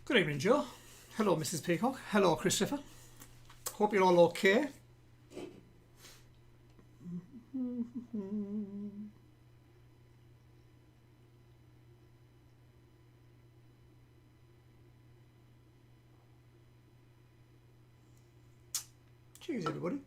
Good evening, Joe. Hello, Mrs. Peacock. Hello, Christopher. Hope you're all okay. Cheers, everybody.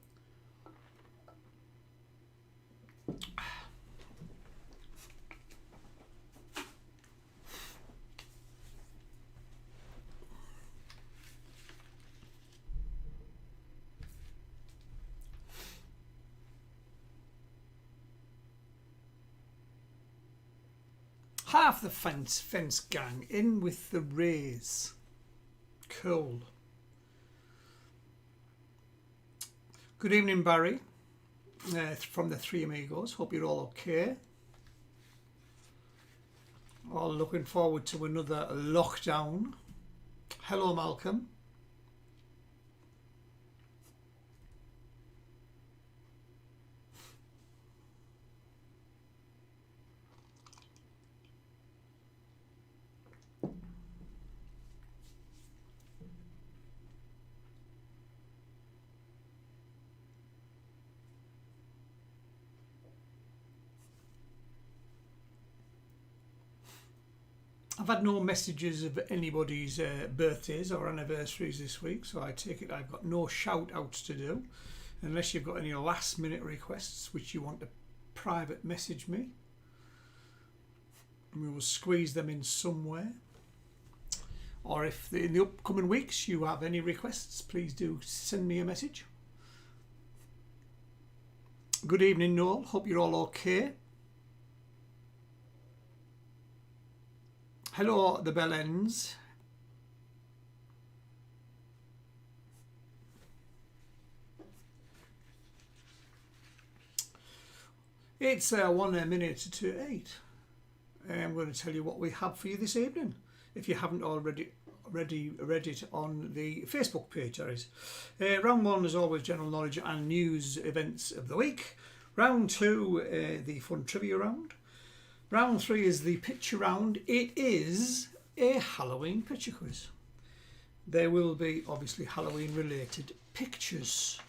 Half the fence gang in with the rays. Cool. Good evening, Barry, from the Three Amigos. Hope you're all okay. All looking forward to another lockdown. Hello, Malcolm. I've had no messages of anybody's birthdays or anniversaries this week, so I take it I've got no shout outs to do, unless you've got any last minute requests which you want to private message me. We will squeeze them in somewhere. Or if in the upcoming weeks you have any requests, please do send me a message. Good evening, Noel. Hope you're all okay. Hello, the bell ends. It's 1 minute to 8. I'm going to tell you what we have for you this evening, if you haven't already read it on the Facebook page. Round 1 is always general knowledge and news events of the week. Round 2, the fun trivia round. Round 3 is the picture round. It is a Halloween picture quiz. There will be obviously Halloween related pictures.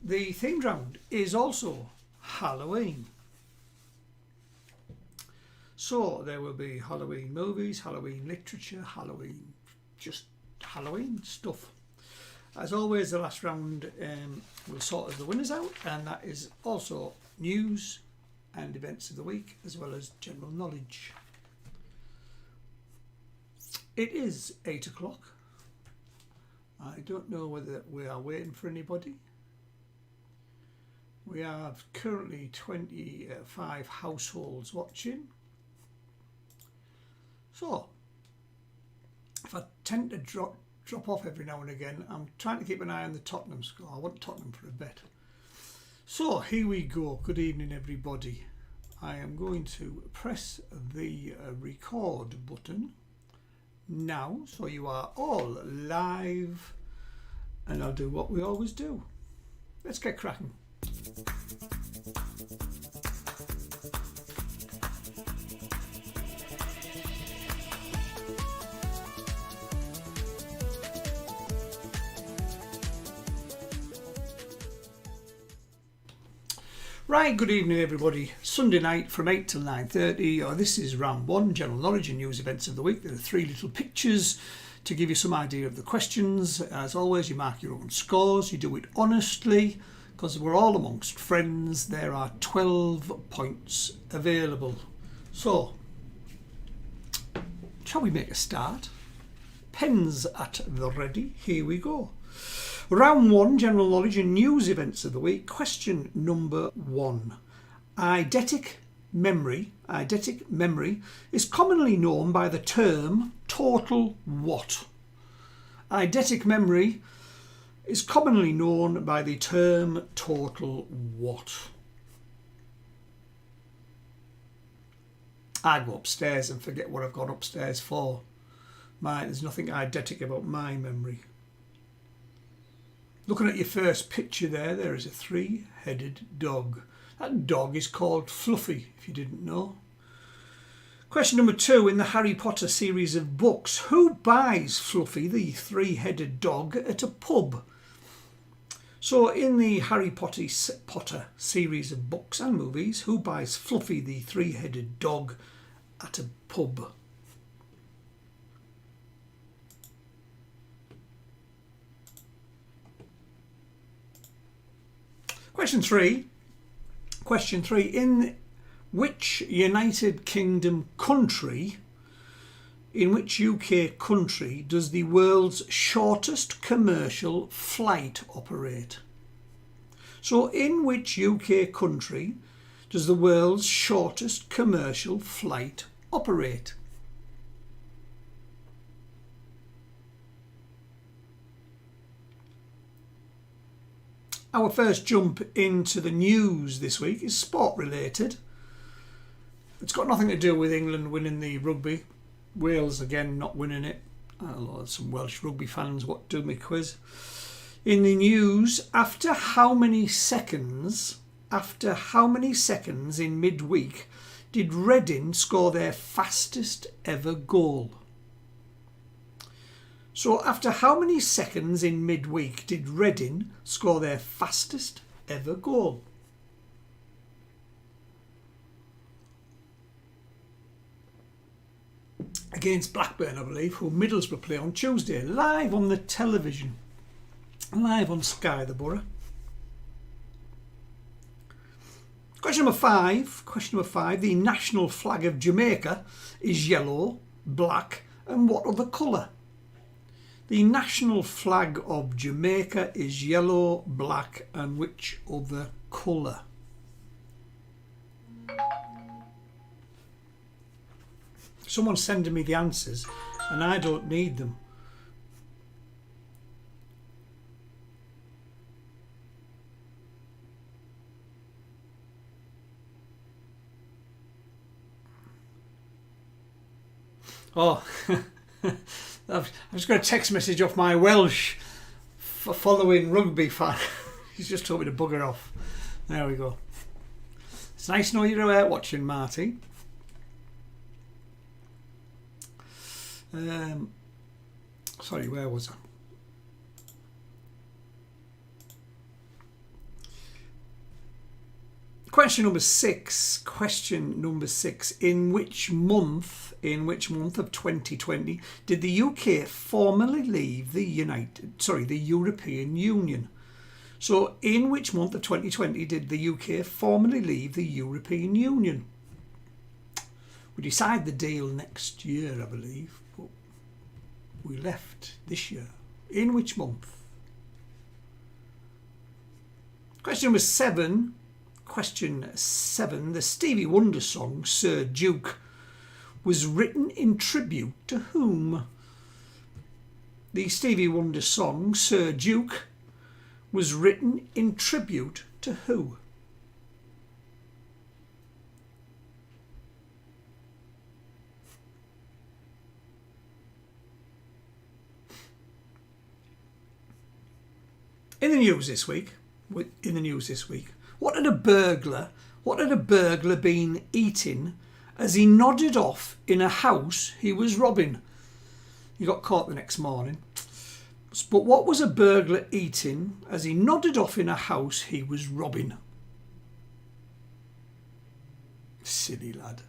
The themed round is also Halloween. So there will be Halloween movies, Halloween literature, Halloween, just Halloween stuff. As always, the last round will sort the winners out, and that is also news and events of the week, as well as general knowledge. It is 8 o'clock. I don't know whether we are waiting for anybody. We have currently 25 households watching. So, if I tend to drop off every now and again. I'm trying to keep an eye on the Tottenham score. I want Tottenham for a bet. So here we go. Good evening, everybody. I am going to press the record button now, so you are all live, and I'll do what we always do. Let's get cracking. Right, good evening everybody. Sunday night from 8 till 9:30. This is round one, general knowledge and news events of the week. There are three little pictures to give you some idea of the questions. As always, you mark your own scores. You do it honestly because we're all amongst friends. There are 12 points available. So, shall we make a start? Pens at the ready. Here we go. Round one, general knowledge and news events of the week. Question number one. Eidetic memory is commonly known by the term total what? Eidetic memory is commonly known by the term total what? I go upstairs and forget what I've gone upstairs for. There's nothing eidetic about my memory. Looking at your first picture there is a three-headed dog. That dog is called Fluffy, if you didn't know. Question number two, in the Harry Potter series of books, who buys Fluffy, the three-headed dog, at a pub? So in the Harry Potter series of books and movies, who buys Fluffy, the three-headed dog, at a pub? Question three, in which United Kingdom country, in which UK country does the world's shortest commercial flight operate? So in which UK country does the world's shortest commercial flight operate? Our first jump into the news this week is sport related. It's got nothing to do with England winning the rugby. Wales again not winning it. Some Welsh rugby fans what do my quiz. In the news, after how many seconds in midweek did Reading score their fastest ever goal? So after how many seconds in midweek did Reading score their fastest ever goal? Against Blackburn, I believe, who Middlesbrough play on Tuesday, live on the television, live on Sky the Borough. Question number five, the national flag of Jamaica is yellow, black and what other colour? The national flag of Jamaica is yellow, black and which other colour? Someone's sending me the answers and I don't need them. Oh, I've just got a text message off my Welsh following rugby fan. He's just told me to bugger off. There we go. It's nice to know you're out watching, Marty. Sorry, where was I? Question number six. In which month of 2020 did the UK formally leave the European Union? So in which month of 2020 did the UK formally leave the European Union? We decide the deal next year, I believe, but we left this year. In which month? Question number seven. The Stevie Wonder song Sir Duke was written in tribute to whom? The Stevie Wonder song Sir Duke was written in tribute to who? In the news this week, what had a burglar been eating as he nodded off in a house he was robbing? He got caught the next morning. But what was a burglar eating as he nodded off in a house he was robbing? Silly lad.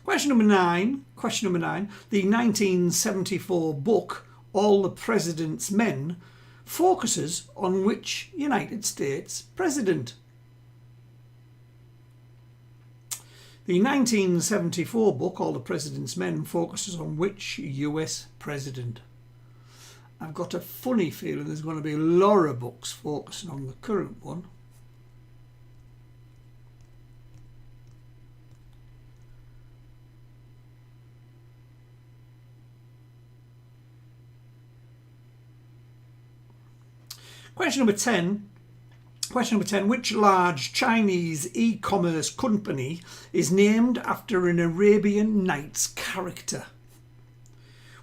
Question number nine. The 1974 book All the President's Men focuses on which United States president? The 1974 book All the President's Men focuses on which US president? I've got a funny feeling there's going to be a lot of books focusing on the current one. Question number 10. Which large Chinese e-commerce company is named after an Arabian Nights character?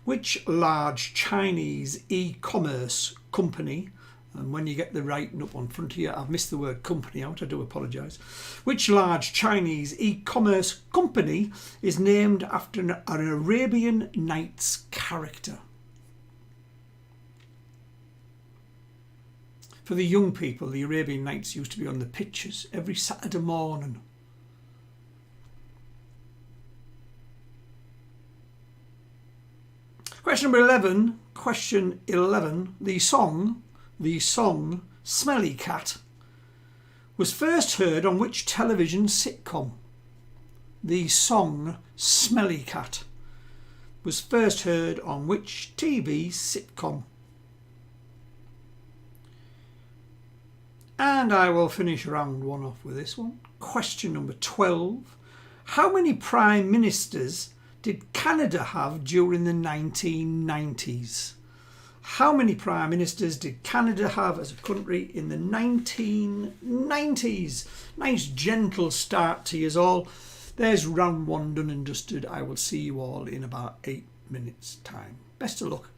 Which large Chinese e-commerce company, and when you get the writing up on front here, I've missed the word company out, I do apologise. Which large Chinese e-commerce company is named after an Arabian Nights character? For the young people, the Arabian Nights used to be on the pictures every Saturday morning. Question number 11. The song Smelly Cat was first heard on which television sitcom? The song Smelly Cat was first heard on which TV sitcom? And I will finish round one off with this one. Question number 12. How many prime ministers did Canada have during the 1990s? How many prime ministers did Canada have as a country in the 1990s? Nice gentle start to you all. There's round one done and dusted. I will see you all in about 8 minutes time. Best of luck.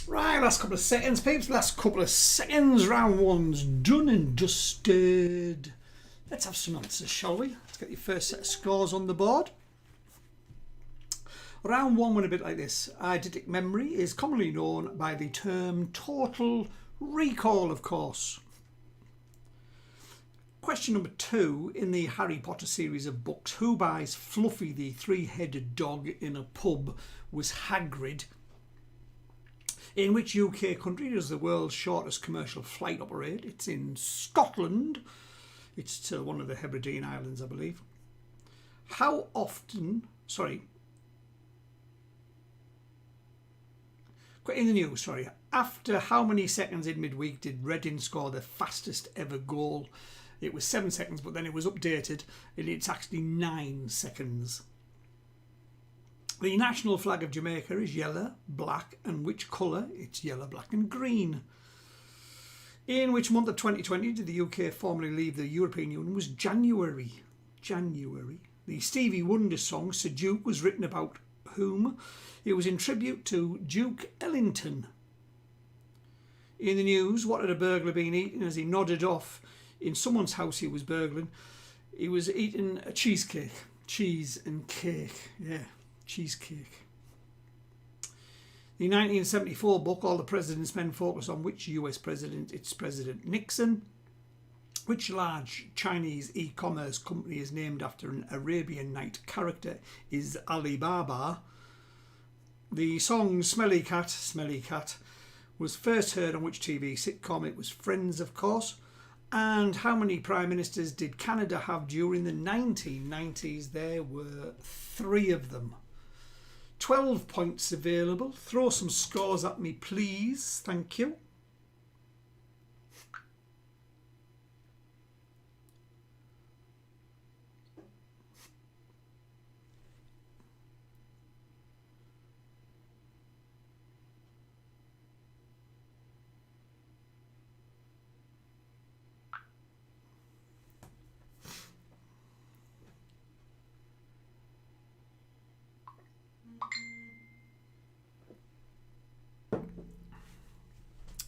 Right, last couple of seconds, peeps. Last couple of seconds. Round one's done and dusted. Let's have some answers, shall we? Let's get your first set of scores on the board. Round one went a bit like this. Eidetic memory is commonly known by the term total recall, of course. Question number 2, in the Harry Potter series of books, who buys Fluffy the three-headed dog in a pub was Hagrid? In which UK country does the world's shortest commercial flight operate? It's in Scotland. It's to one of the Hebridean Islands, I believe. How often, in the news, after how many seconds in midweek did Reading score the fastest ever goal? It was 7 seconds, but then it was updated and it's actually 9 seconds. The national flag of Jamaica is yellow, black, and which colour? It's yellow, black and green. In which month of 2020 did the UK formally leave the European Union? Was January. The Stevie Wonder song Sir Duke was written about whom? It was in tribute to Duke Ellington. In the news, what had a burglar been eating as he nodded off in someone's house he was burgling? He was eating a cheesecake. Cheese and cake, yeah. Cheesecake. The 1974 book, All the President's Men, focus on which US president? It's President Nixon. Which large Chinese e-commerce company is named after an Arabian Night character? Is Alibaba. The song Smelly Cat was first heard on which TV sitcom? It was Friends, of course. And how many prime ministers did Canada have during the 1990s? There were 3 of them. 12 points available. Throw some scores at me, please. Thank you.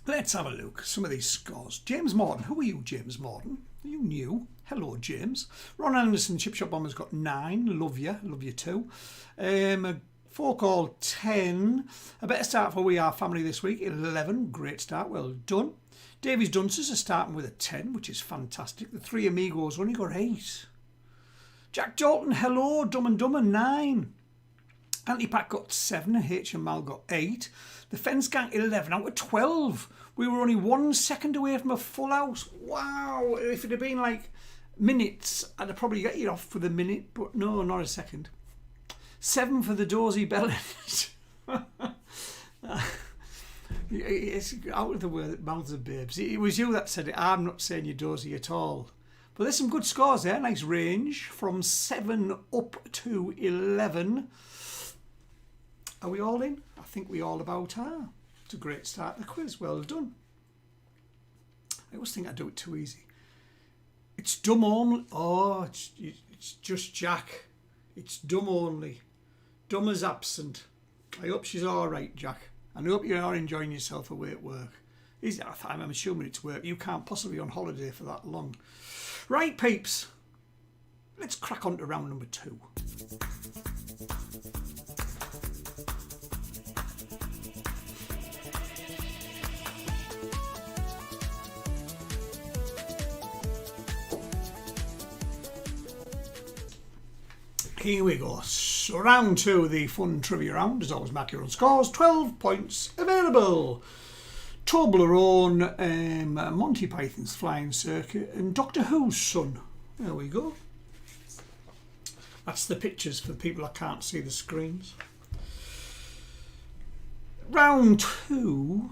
Let's have a look. Some of these scores. James Morton. Who are you, James Morton? Are you new? Hello, James. Ron Anderson, Chip Shop Bomber's got 9. Love you too. Folk All 10. A better start for We Are Family this week. 11. Great start. Well done. Davies Dunces are starting with a 10, which is fantastic. The Three Amigos only got 8. Jack Dalton, hello. Dumb and Dumber, 9. Antipack got 7, H and Mal got 8. The Fence Gang 11 out of 12. We were only 1 second away from a full house. Wow, if it had been like minutes, I'd have probably get you off for the minute, but no, not a second. 7 for the Dozy Bellend. It's out of the word mouths of babes. It was you that said it. I'm not saying you're dozy at all. But there's some good scores there. Nice range from 7 up to 11. Are we all in? I think we all about are. It's a great start to the quiz. Well done. I always think I do it too easy. It's dumb only. Oh, it's just Jack. It's dumb only. Dumb as absent. I hope she's all right, Jack. And I hope you are enjoying yourself away at work. I'm assuming it's work. You can't possibly be on holiday for that long. Right, peeps. Let's crack on to round number 2. Here we go. So round 2, the fun trivia round. As always, mark your own scores. 12 points available. Toblerone, Monty Python's Flying Circuit, and Doctor Who's Son. There we go. That's the pictures for the people that can't see the screens. Round 2.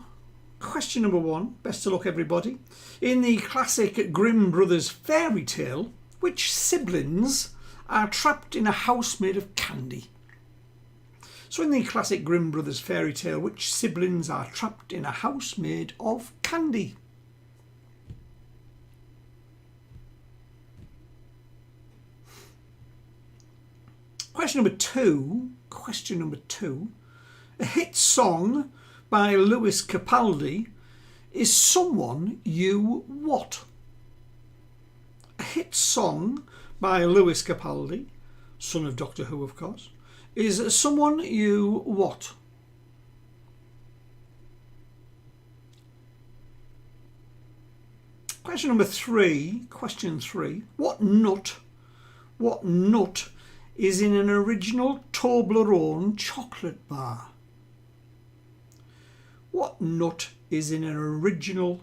Question number 1. Best of luck, everybody. In the classic Grimm Brothers fairy tale, which siblings are trapped in a house made of candy? So in the classic Grimm Brothers fairy tale, which siblings are trapped in a house made of candy? Question number 2. A hit song by Lewis Capaldi is Someone You What? A hit song by Lewis Capaldi, son of Doctor Who of course, is Someone You What? Question number 3, question 3. What nut is in an original Toblerone chocolate bar? What nut is in an original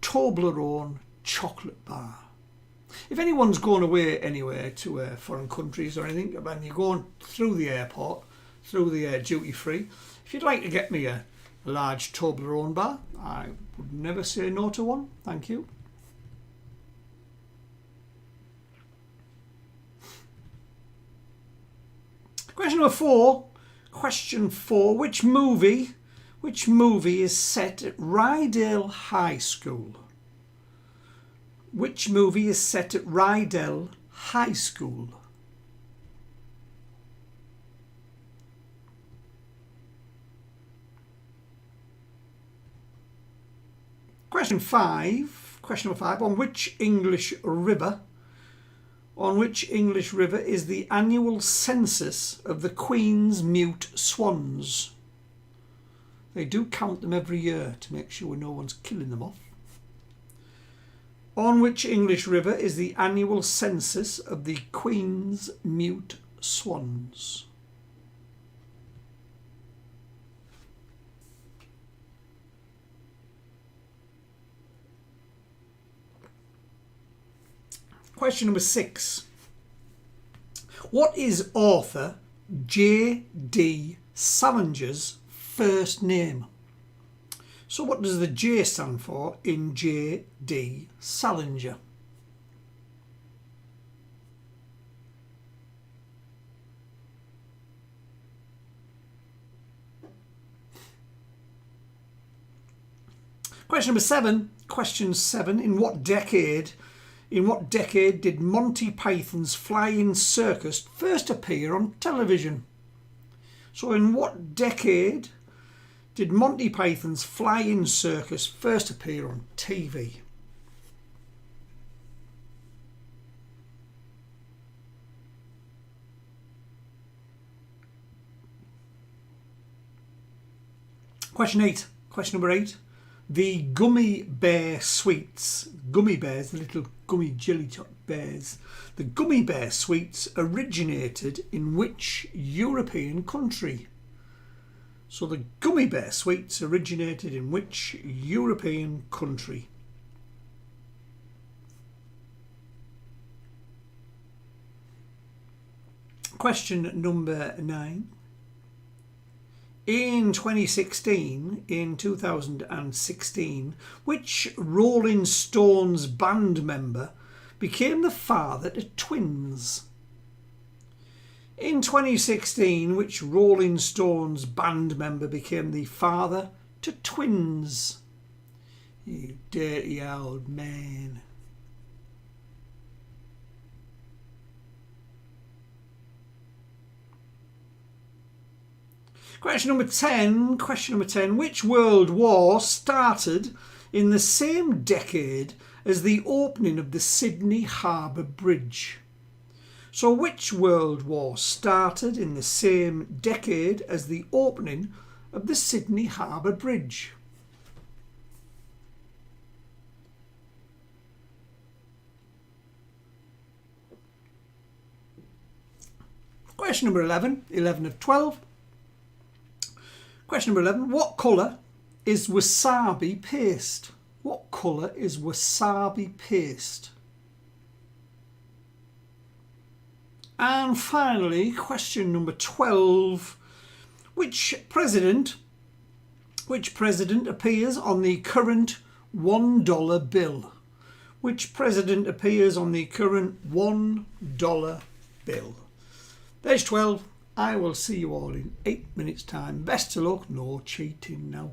Toblerone chocolate bar? If anyone's going away anywhere to foreign countries or anything, when you're going through the airport, through the duty free, if you'd like to get me a large Toblerone bar, I would never say no to one. Thank you. Question number 4. Question 4. Which movie is set at Rydell High School? Which movie is set at Rydell High School? Question 5. Question number 5. On which English river is the annual census of the Queen's mute swans? They do count them every year to make sure no one's killing them off. On which English river is the annual census of the Queen's mute swans? Question number 6. What is author J.D. Salinger's first name? So what does the J stand for in J.D. Salinger? Question number 7. Question 7. In what decade did Monty Python's Flying Circus first appear on television? So in what decade did Monty Python's Flying Circus first appear on TV? Question 8. Question number 8. The Gummy Bear Sweets. Gummy bears, the little gummy jelly bears. The Gummy Bear Sweets originated in which European country? So the Gummy Bear Sweets originated in which European country? Question number 9. In 2016, which Rolling Stones band member became the father to twins? In 2016, which Rolling Stones band member became the father to twins? You dirty old man. Question number 10. Question number 10. Which world war started in the same decade as the opening of the Sydney Harbour Bridge? So which world war started in the same decade as the opening of the Sydney Harbour Bridge? Question number 11. 11 of 12. Question number 11. What colour is wasabi paste? What colour is wasabi paste? And finally, question number 12. Which president appears on the current $1 bill? Which president appears on the current $1 bill? There's 12. I will see you all in 8 minutes' time. Best of luck, no cheating now.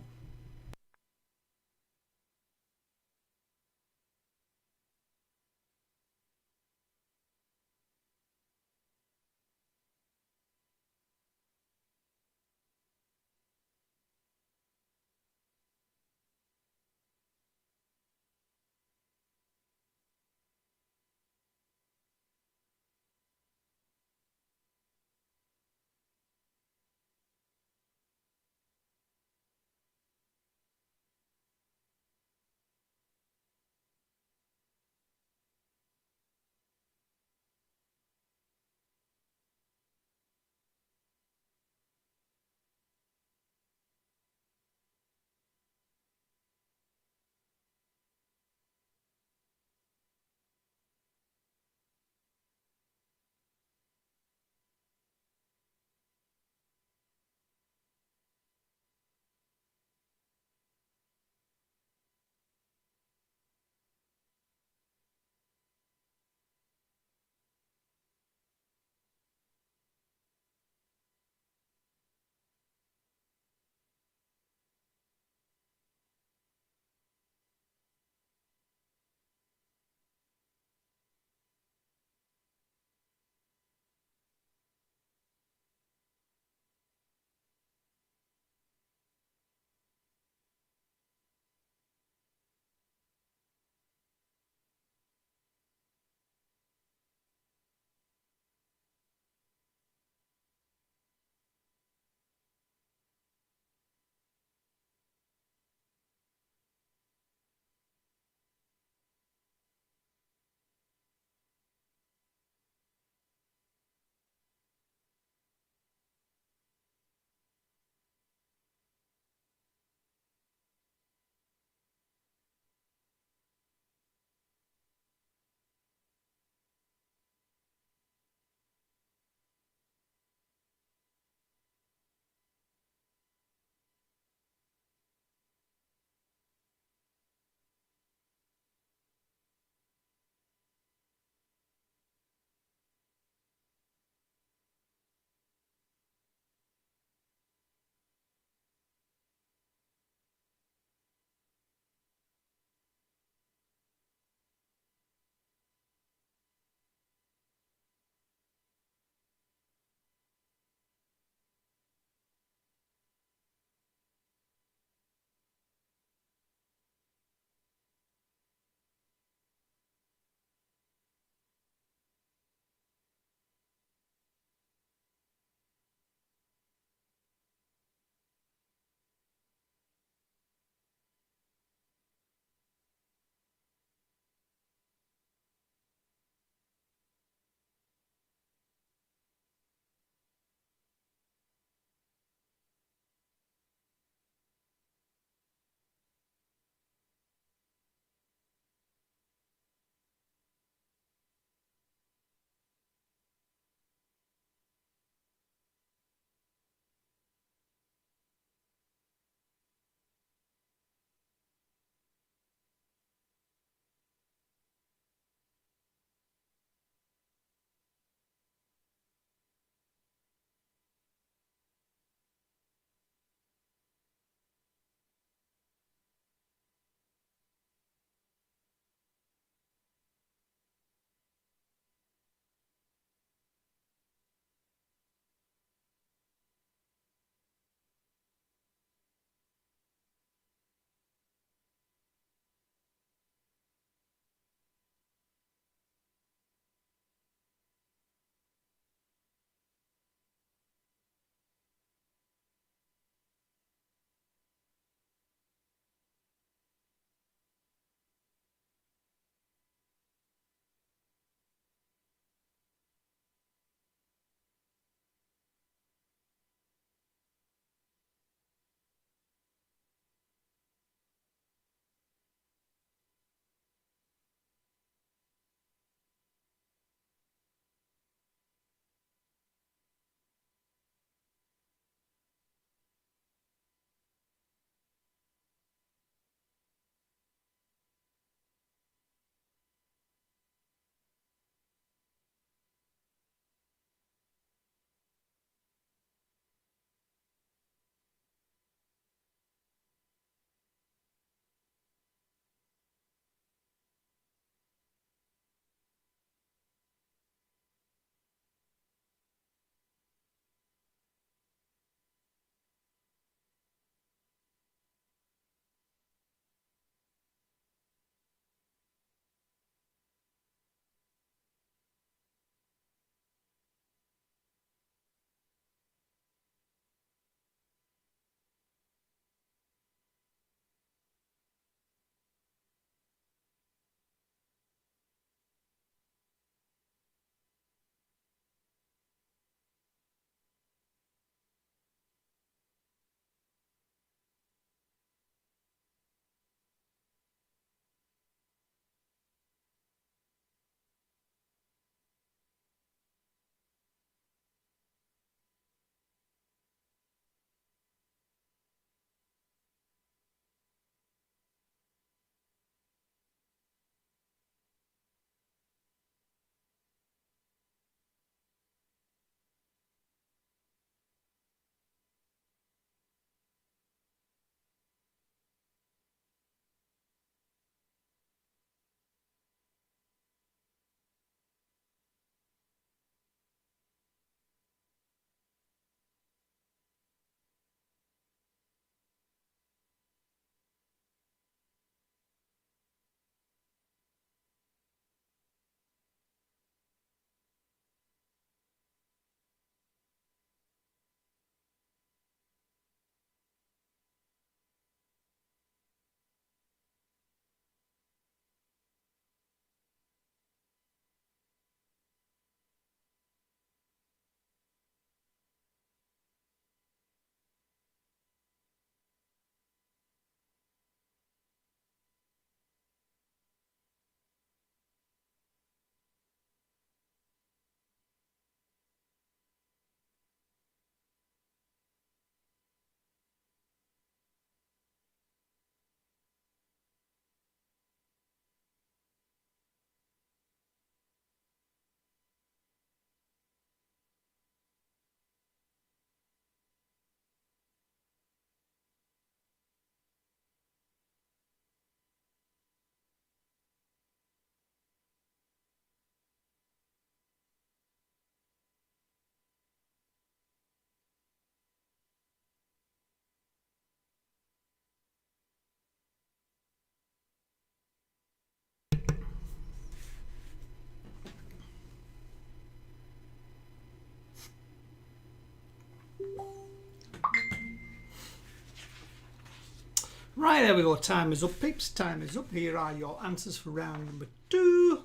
Right, there we go. Time is up, peeps. Time is up. Here are your answers for round number 2.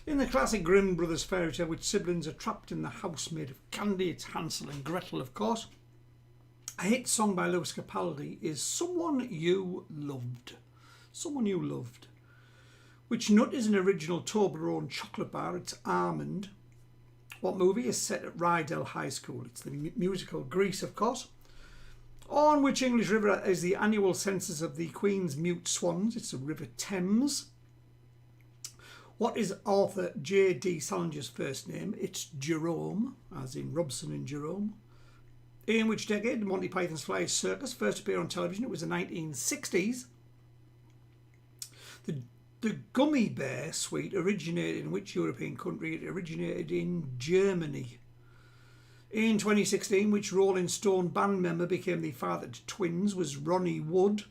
In the classic Grimm Brothers fairy tale, which siblings are trapped in the house made of candy? It's Hansel and Gretel, of course. A hit song by Lewis Capaldi is Someone You Loved. Someone You Loved. Which nut is an original Toblerone chocolate bar? It's almond. What movie is set at Rydell High School? It's the musical Grease, of course. On which English river is the annual census of the Queen's Mute Swans? It's the River Thames. What is author J.D. Salinger's first name? It's Jerome, as in Robson and Jerome. In which decade did Monty Python's Flying Circus first appear on television? It was the 1960s. The gummy bear sweet originated in which European country? It originated in Germany. In 2016, which Rolling Stone band member became the father to twins? Was Ronnie Wood.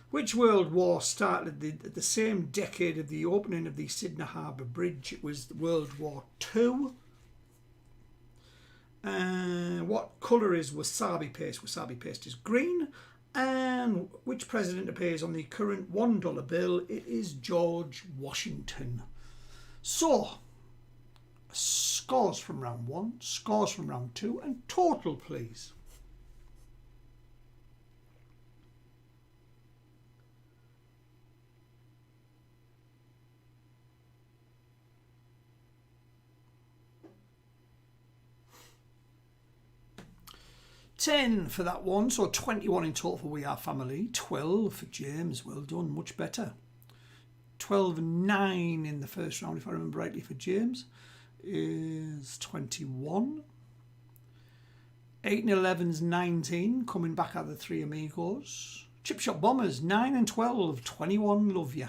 Which world war started at the same decade of the opening of the Sydney Harbour Bridge? It was World War II. What colour is wasabi paste? Wasabi paste is green. And which president appears on the current $1 bill? It is George Washington. So, scores from round 1, scores from round 2, and total, please. $10 for that one, so 21 in total for We Are Family. 12 for James, well done, much better. 12-9 in the first round, if I remember rightly, for James, is 21. 8 and 11's 19, coming back at the Three Amigos. Chip Shop Bombers, 9 and 12, 21, love ya.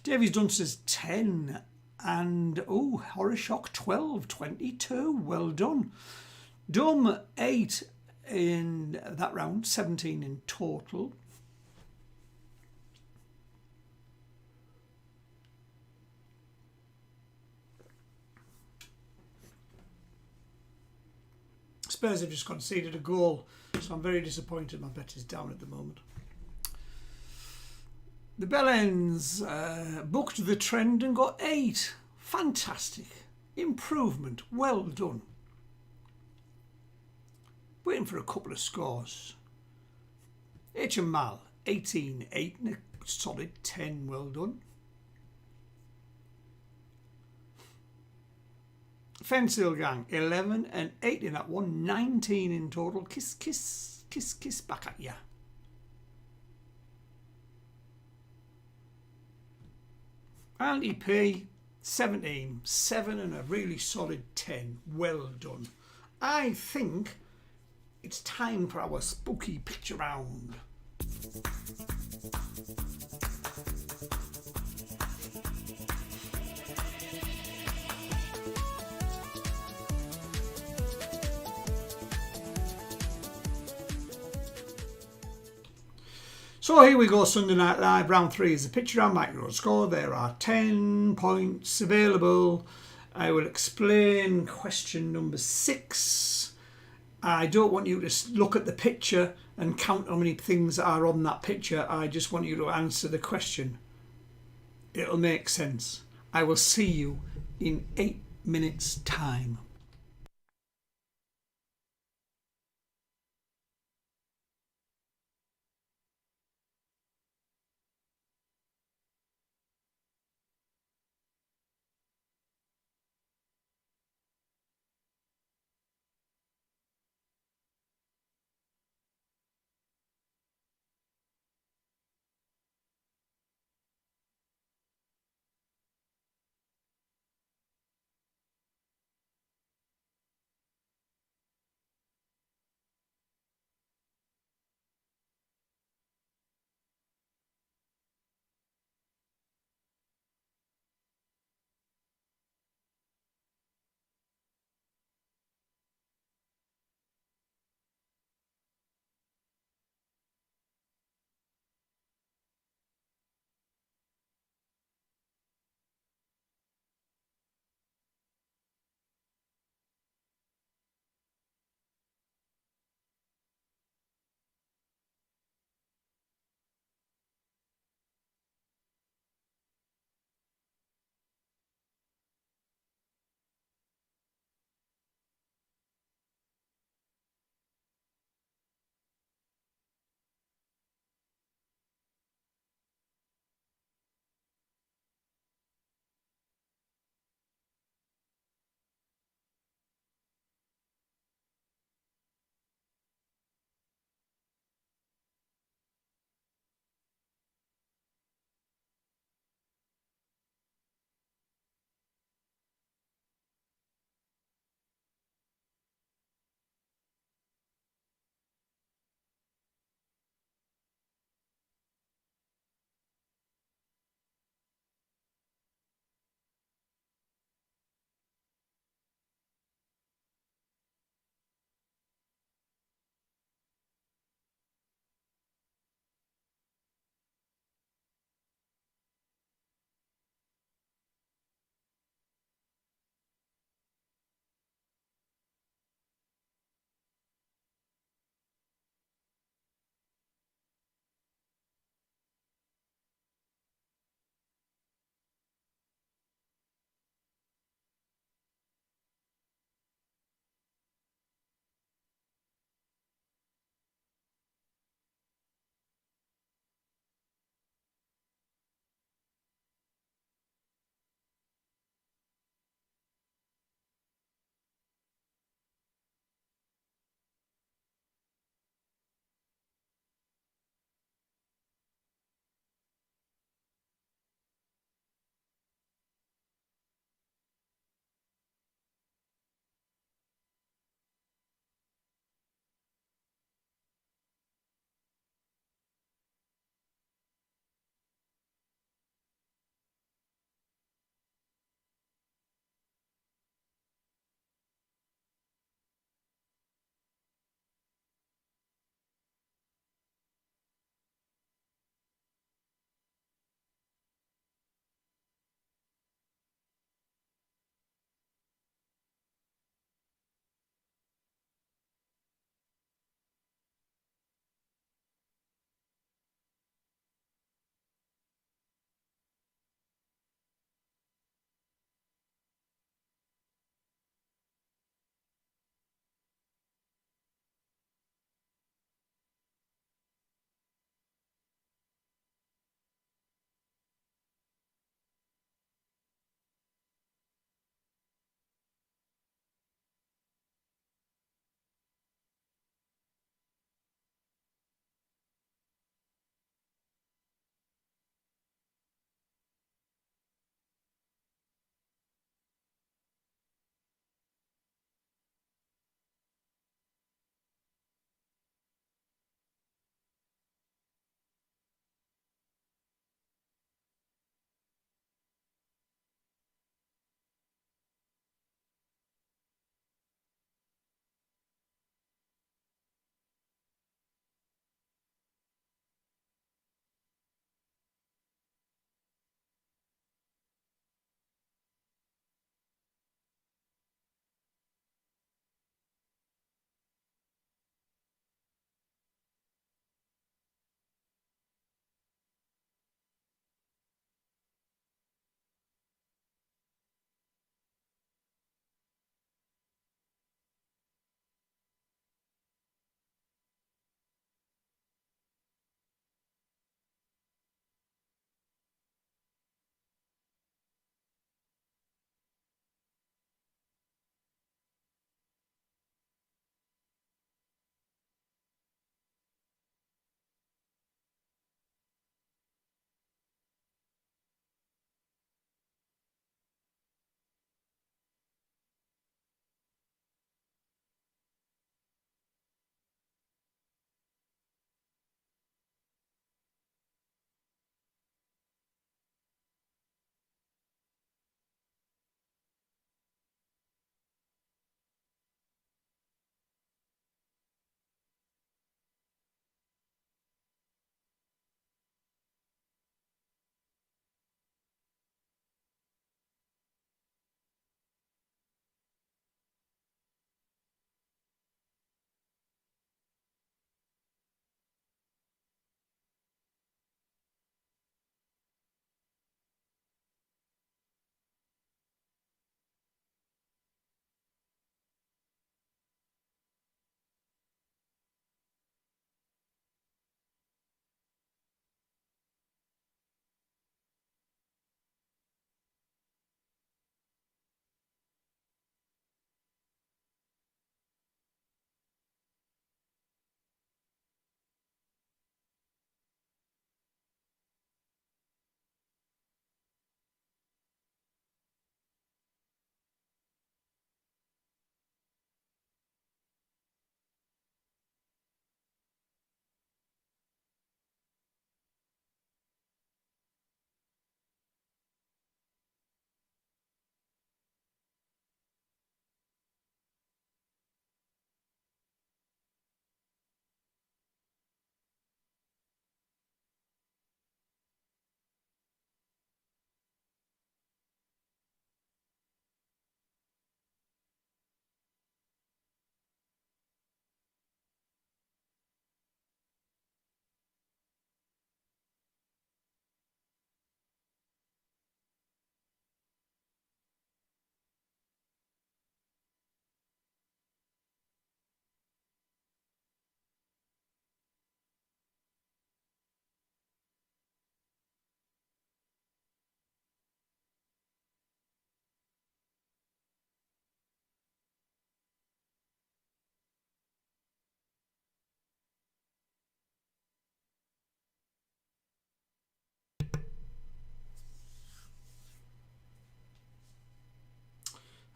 Davies Dunster's 10, and Horror Shock 12, 22, well done. Dumb 8 in that round, 17 in total. Spurs have just conceded a goal, so I'm very disappointed. My bet is down at the moment. The Bellends booked the trend and got 8. Fantastic. Improvement. Well done. Waiting for a couple of scores. H and Mal, 18, 8 and a solid 10. Well done. Fensill Gang, 11 and 8 in that one. 19 in total. Kiss, kiss, kiss, kiss back at ya. Andy P, 17, 7 and a really solid 10. Well done. I think it's time for our spooky picture round. So here we go, Sunday Night Live, round 3 is the picture round micro score. There are 10 points available. I will explain question number 6. I don't want you to look at the picture and count how many things are on that picture. I just want you to answer the question. It'll make sense. I will see you in 8 minutes' time.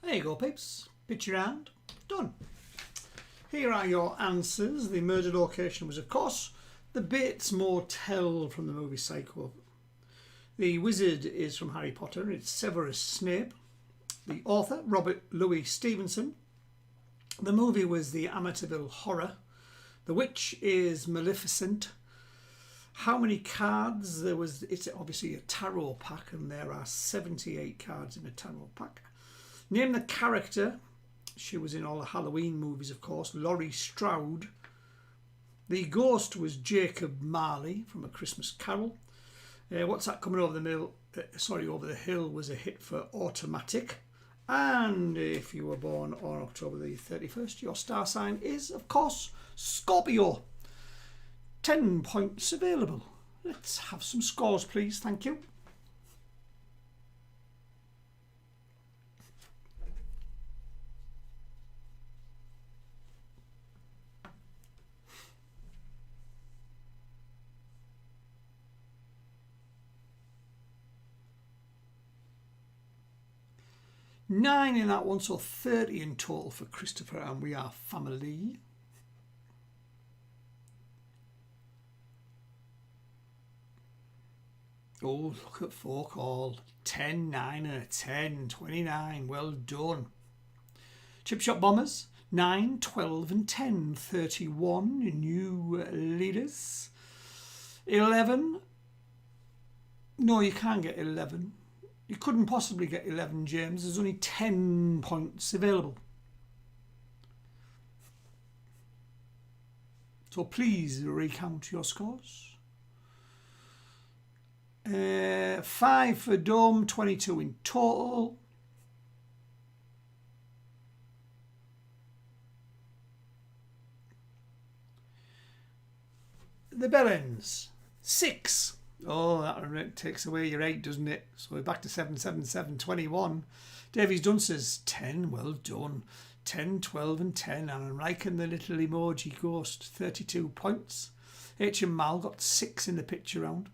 There you go, peeps. Pitch your hand. Done. Here are your answers. The murder location was, of course, the Bates Motel from the movie Psycho. The wizard is from Harry Potter. It's Severus Snape. The author, Robert Louis Stevenson. The movie was the Amityville Horror. The witch is Maleficent. How many cards there was? It's obviously a tarot pack, and there are 78 cards in a tarot pack. Name the character. She was in all the Halloween movies, of course. Laurie Strode. The ghost was Jacob Marley from A Christmas Carol. What's that coming over the mill? Over the hill was a hit for Automatic. And if you were born on October the 31st, your star sign is, of course, Scorpio. 10 points available. Let's have some scores, please. Thank you. Nine in that one, so 30 in total for Christopher, and we are family. Oh, look at folk all. 10, 9 and a 10, 29. Well done. Chip Shop Bombers, 9, 12 and 10, 31 new leaders. 11. No, you can't get 11. You couldn't possibly get 11, James. There's only 10 points available. So please recount your scores. 5 for Dome, 22 in total. The Bellends, 6. Oh, that takes away your 8, doesn't it? So we're back to 7, 7, 7, 21. Davies Dunces, 10. Well done. 10, 12 and 10. And I'm liking the little emoji ghost, 32 points. H&M Mal got 6 in the picture round.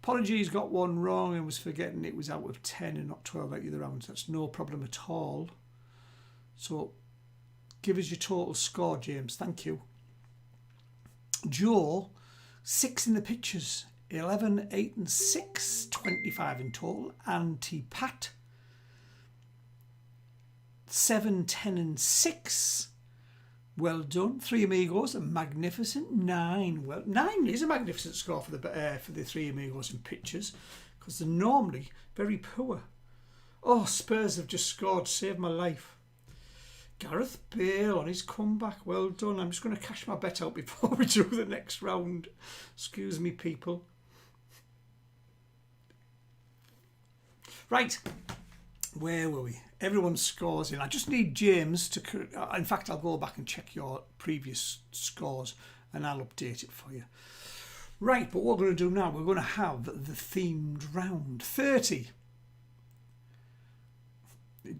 Apologies, got one wrong and was forgetting it was out of 10 and not 12 like the other rounds. That's no problem at all. So give us your total score, James. Thank you. Joe, 6 in the pictures. 11, 8 and 6. 25 in total. Auntie Pat, 7, 10 and 6. Well done. Three Amigos, a magnificent 9. Well, 9 is a magnificent score for the Three Amigos in pictures, because they're normally very poor. Oh, Spurs have just scored, saved my life. Gareth Bale on his comeback. Well done. I'm just going to cash my bet out before we do the next round. Excuse me, people. Right. Where were we? Everyone scores in. I just need James to... In fact, I'll go back and check your previous scores and I'll update it for you. Right, but what we're going to do now, we're going to have the themed round. 30.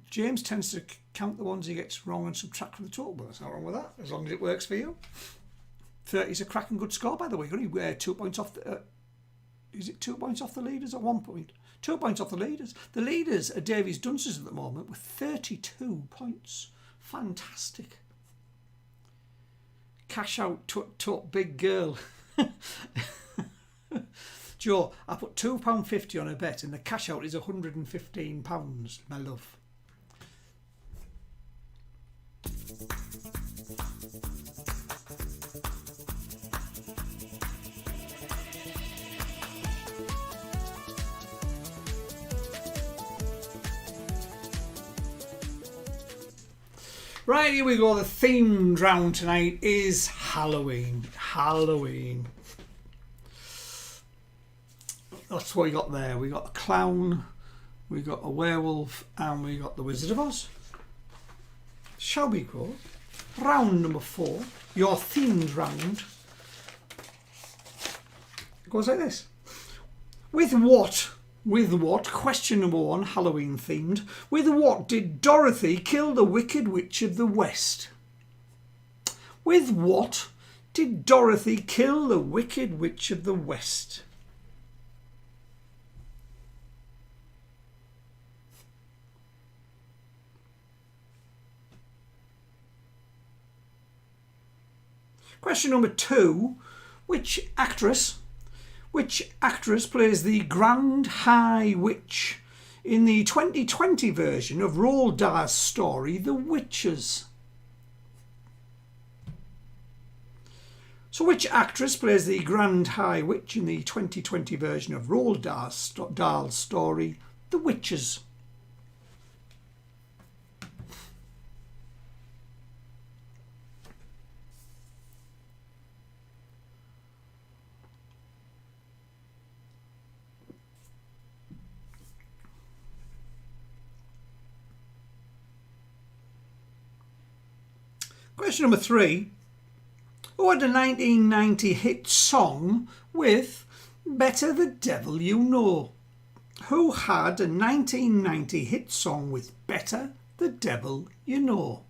James tends to count the ones he gets wrong and subtract from the total. But there's nothing wrong with that, as long as it works for you. 30 is a cracking good score, by the way. Only 2 points off the... is it 2 points off the leaders or 1 point? 2 points off the leaders. The leaders are Davies Dunces at the moment with 32 points. Fantastic. Cash out, tut, big girl. Joe, I put £2.50 on a bet and the cash out is £115, my love. Right, here we go. The themed round tonight is Halloween. Halloween. That's what we got there. We got a clown, we got a werewolf, and we got the Wizard of Oz. Shall we go? Round number 4, your themed round. It goes like this. With what, question number 1, Halloween themed, with what did Dorothy kill the Wicked Witch of the West? With what did Dorothy kill the Wicked Witch of the West? Question number 2. Which actress plays the Grand High Witch in the 2020 version of Roald Dahl's story The Witches? So which actress plays the Grand High Witch in the 2020 version of Roald Dahl's story The Witches? Question number 3. Who had a 1990 hit song with Better the Devil You Know? Who had a 1990 hit song with Better the Devil You Know?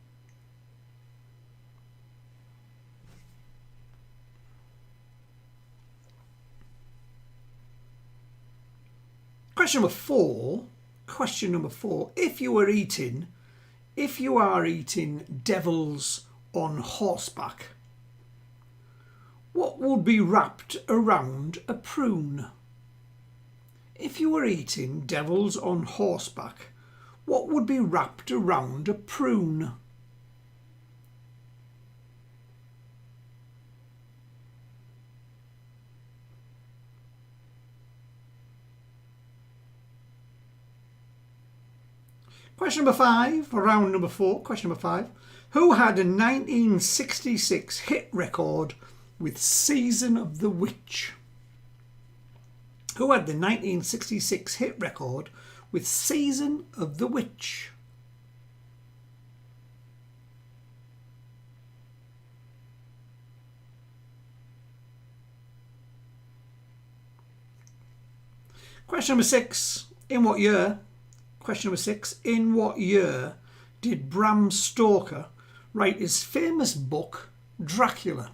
Question number 4. If you are eating devils on horseback, what would be wrapped around a prune? If you were eating devils on horseback, what would be wrapped around a prune? Question number 5, round number 4, question number 5. Who had a 1966 hit record with Season of the Witch? Who had the 1966 hit record with Season of the Witch? Question number 6. In what year? Question number 6. In what year did Bram Stoker write his famous book Dracula?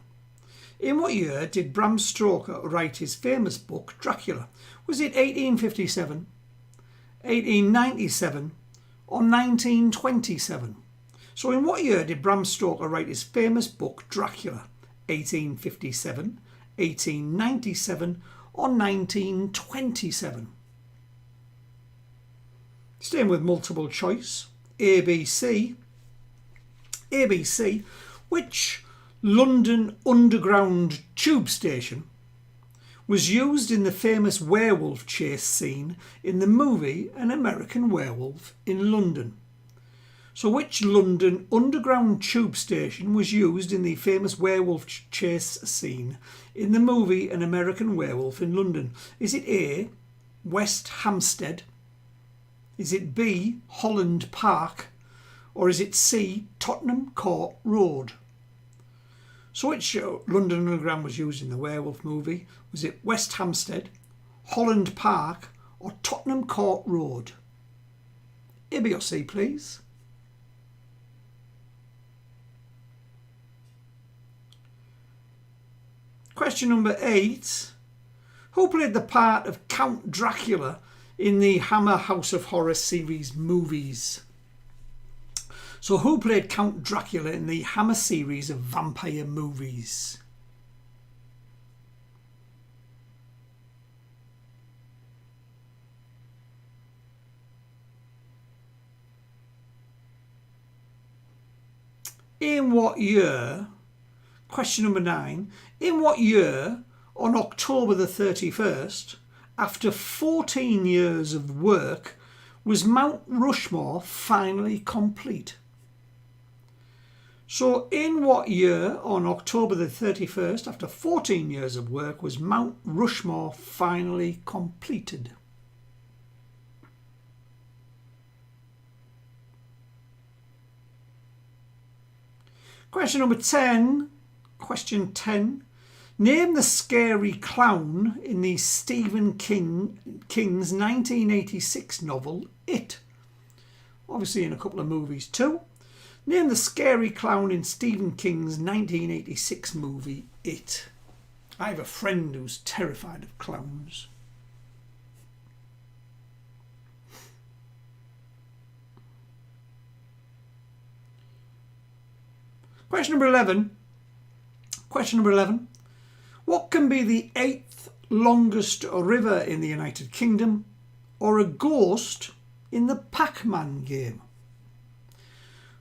In what year did Bram Stoker write his famous book Dracula? Was it 1857, 1897 or 1927? So in what year did Bram Stoker write his famous book Dracula? 1857, 1897 or 1927? Staying with multiple choice. ABC. Which London Underground tube station was used in the famous werewolf chase scene in the movie An American Werewolf in London? So which London Underground tube station was used in the famous werewolf chase scene in the movie An American Werewolf in London? Is it A, West Hampstead? Is it B, Holland Park? Or is it C, Tottenham Court Road? So which London Underground was used in the werewolf movie? Was it West Hampstead, Holland Park or Tottenham Court Road? A, B or C, please. Question number 8. Who played the part of Count Dracula in the Hammer House of Horror series movies? So who played Count Dracula in the Hammer series of vampire movies? In what year, question number 9, in what year, on October the 31st, after 14 years of work, was Mount Rushmore finally complete? So in what year, on October the 31st, after 14 years of work, was Mount Rushmore finally completed? Question number 10. Question 10. Name the scary clown in the Stephen King's 1986 novel It. Obviously in a couple of movies too. Name the scary clown in Stephen King's 1986 movie It. I have a friend who's terrified of clowns. Question number 11. Question number 11. What can be the 8th longest river in the United Kingdom or a ghost in the Pac-Man game?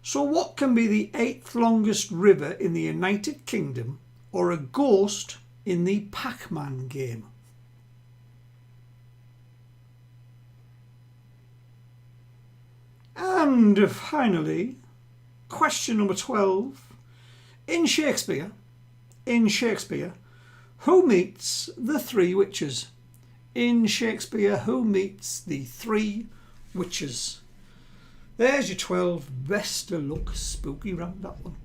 So what can be the 8th longest river in the United Kingdom or a ghost in the Pac-Man game? And finally, question number 12. In Shakespeare, who meets the three witches? In Shakespeare, who meets the three witches? There's your 12. Best of luck, spooky round that one.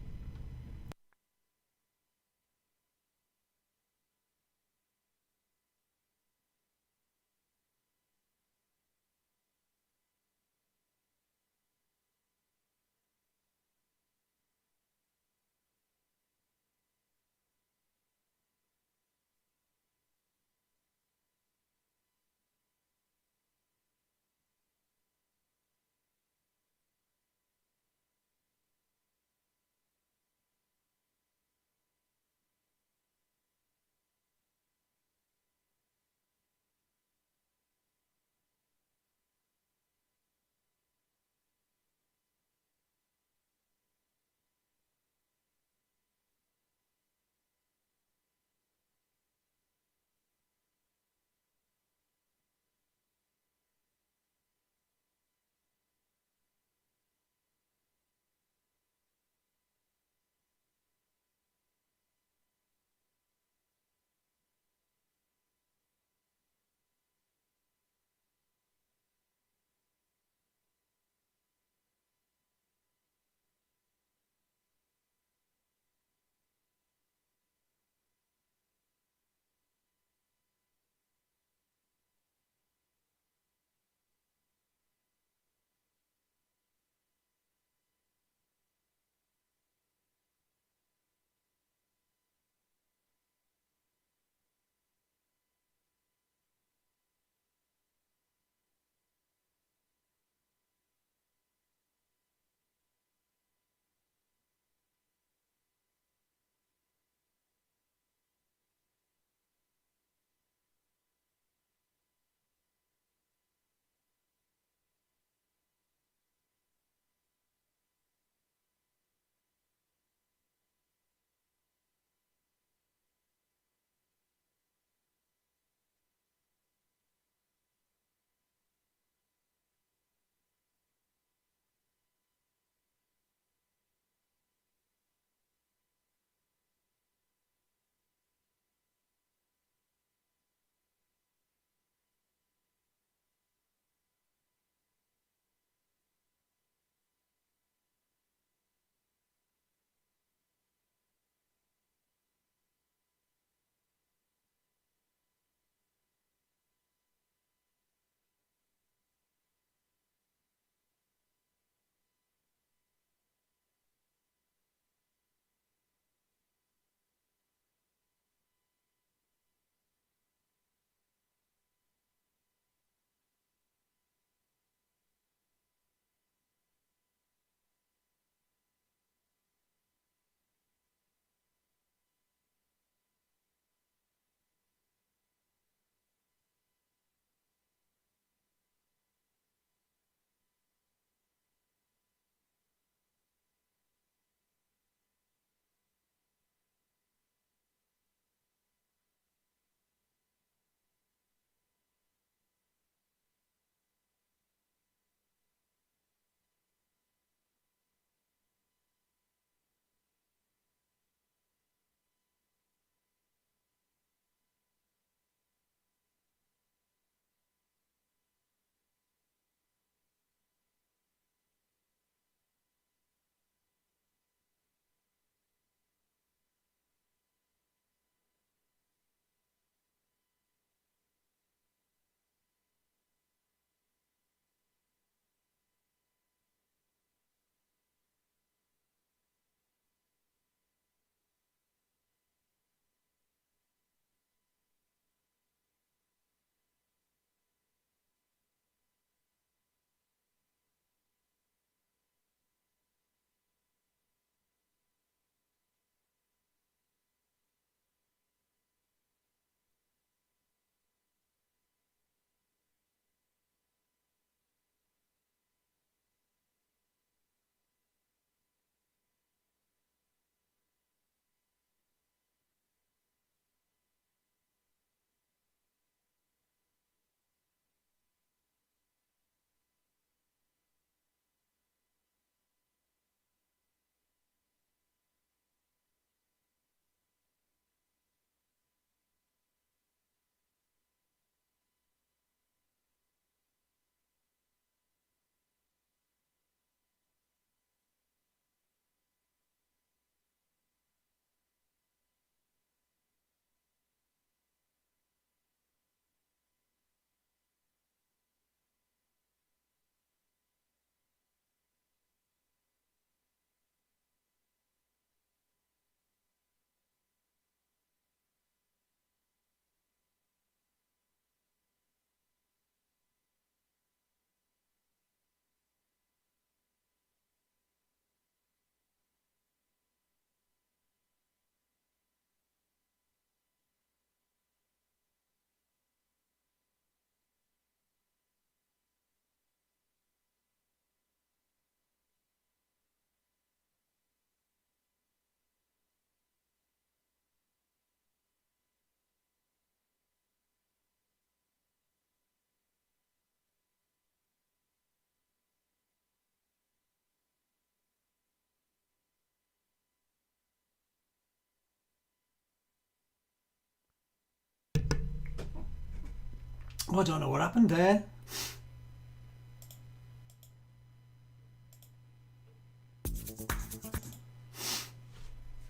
Oh, I don't know what happened there.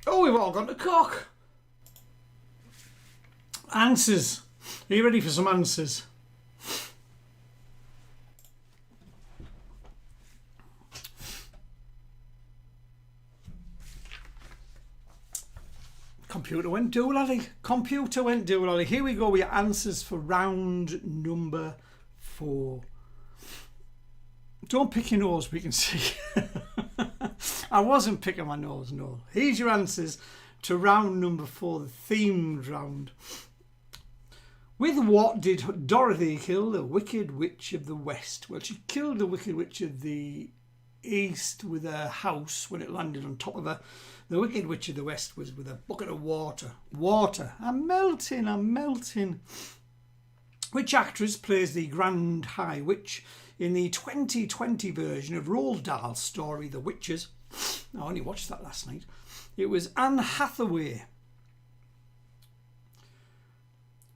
Oh, we've all gone to cock. Answers. Are you ready for some answers? Computer went doolally. Computer went doolally. Here we go with your answers for round number 4. Don't pick your nose, we can see. I wasn't picking my nose, no. Here's your answers to round number 4, the themed round. With what did Dorothy kill the Wicked Witch of the West? Well, she killed the Wicked Witch of the East with her house when it landed on top of her. The Wicked Witch of the West was with a bucket of water. Water. I'm melting, I'm melting. Which actress plays the Grand High Witch in the 2020 version of Roald Dahl's story, The Witches? I only watched that last night. It was Anne Hathaway.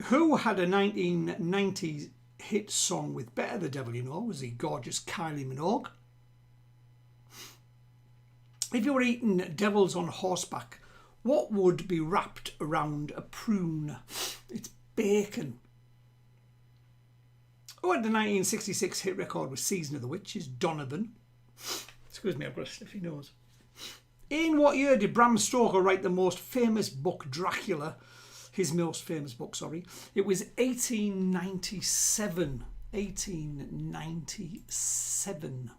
Who had a 1990s hit song with Better the Devil You Know? Was the gorgeous Kylie Minogue? If you were eating devils on horseback, what would be wrapped around a prune? It's bacon. Who had the 1966 hit record with Season of the Witches? Donovan. Excuse me, I've got a sniffy nose. In what year did Bram Stoker write the most famous book, Dracula? His most famous book, sorry. It was 1897. 1897.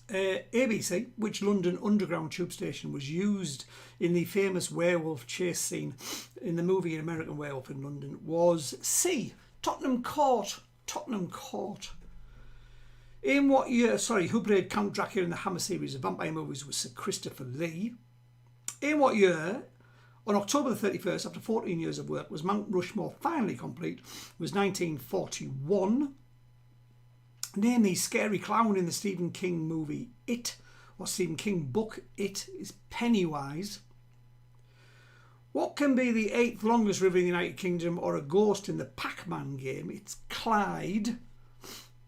ABC, which London Underground tube station was used in the famous werewolf chase scene in the movie An American Werewolf in London, was C, Tottenham Court. Tottenham Court. In what year, who played Count Dracula in the Hammer series of vampire movies was Sir Christopher Lee? In what year, on October the 31st, after 14 years of work, was Mount Rushmore finally complete? It was 1941. Name the scary clown in the Stephen King movie It, or Stephen King book It is Pennywise. What can be the 8th longest river in the United Kingdom or a ghost in the Pac-Man game? It's Clyde,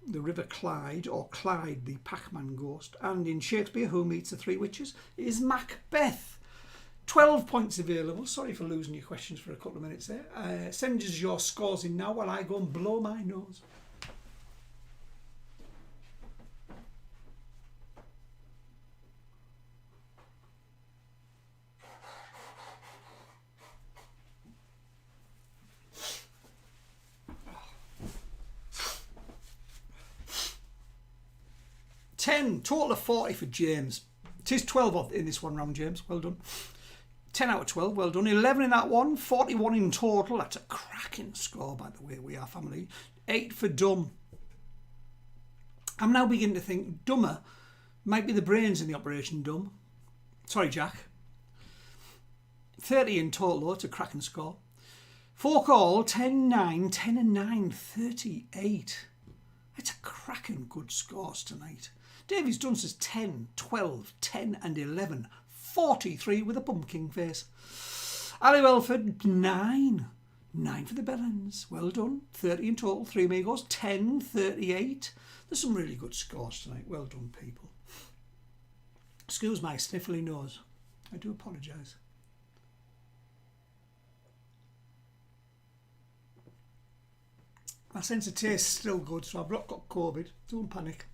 the River Clyde, or Clyde the Pac-Man ghost. And in Shakespeare, who meets the three witches? Is Macbeth. 12 points available. Sorry for losing your questions for a couple of minutes there. Send us your scores in now while I go and blow my nose. Total of 40 for James. It is 12 in this one round, James. Well done. 10 out of 12. Well done. 11 in that one. 41 in total. That's a cracking score, by the way. We are family. 8 for dumb. I'm now beginning to think dumber might be the brains in the Operation Dumb. Sorry, Jack. 30 in total, though. It's a cracking score. 4 call. 10, 9. 10 and 9. 38. It's a cracking good scores tonight. Davies Dunce's 10, 12, 10 and 11. 43 with a pumpkin face. Ali Welford, 9. 9 for the Bellens. Well done. 30 in total. 3 amigos. 10, 38. There's some really good scores tonight. Well done, people. Excuse my sniffly nose. I do apologise. My sense of taste is still good, so I've not got COVID. Don't panic.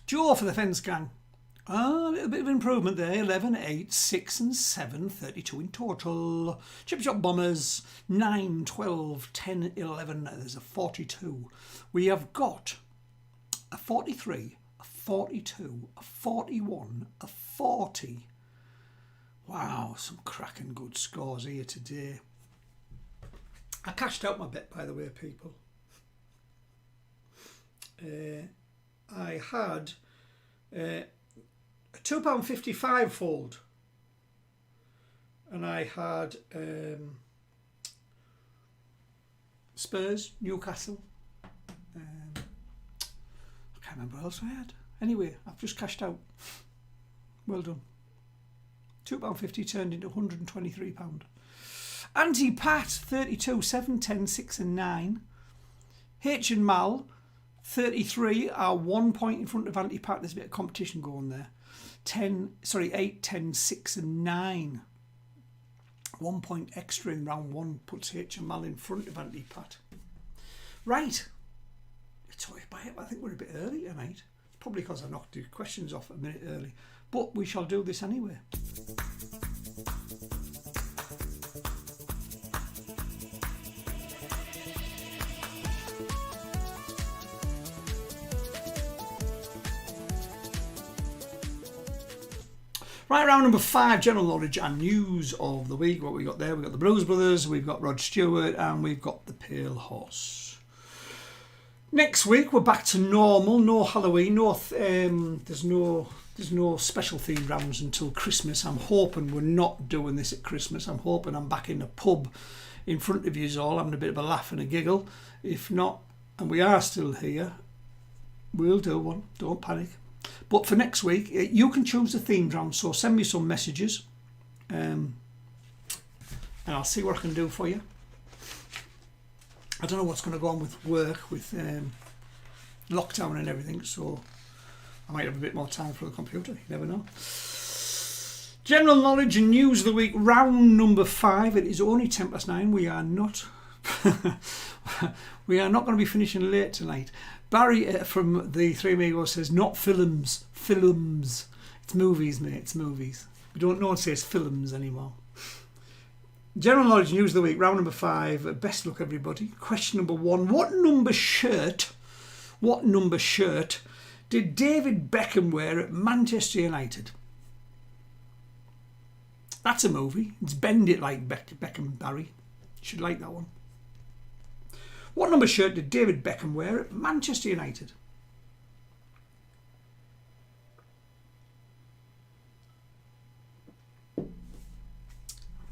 Joe for the Fence Gang. A little bit of improvement there. 11, 8, 6 and 7. 32 in total. Chip Shop Bombers. 9, 12, 10, 11. There's a 42. We have got a 43, a 42, a 41, a 40. Wow, some cracking good scores here today. I cashed out my bet, by the way, people. I had a £2.55 fold, and I had Spurs, Newcastle. I can't remember what else I had. Anyway, I've just cashed out. Well done. £2.50 turned into £123. Anti-Pat, 32, 7, 10, 6 and 9. H and Mal, 33 are 1 point in front of Anti-Pat. There's a bit of competition going there. 8, 10, 6 and 9. 1 point extra in round 1 puts H and Mal in front of Anti-Pat. Right. I think we're a bit early tonight. Probably because I knocked the questions off a minute early. But we shall do this anyway. Right, round number 5, general knowledge and news of the week. What we got there? We've got the Blues Brothers, we've got Rod Stewart, and we've got the Pale Horse. Next week we're back to normal. No Halloween. There's no special themed rounds until Christmas. I'm hoping we're not doing this at Christmas. I'm hoping I'm back in the pub in front of you all, having a bit of a laugh and a giggle. If not, and we are still here, we'll do one. Don't panic. But for next week, you can choose the themed round. So send me some messages, and I'll see what I can do for you. I don't know what's going to go on with work, with lockdown and everything, so I might have a bit more time for the computer. You never know. General knowledge and news of the week, round number 5. It is only 9:10. We are not going to be finishing late tonight. Barry from the Three Amigos says, not films. It's movies, mate. It's movies. No one says films anymore. General knowledge news of the week, round number 5. Best luck, everybody. Question number 1. What number shirt did David Beckham wear at Manchester United? That's a movie. It's Bend It Like Beckham, Barry. You should like that one. What number shirt did David Beckham wear at Manchester United?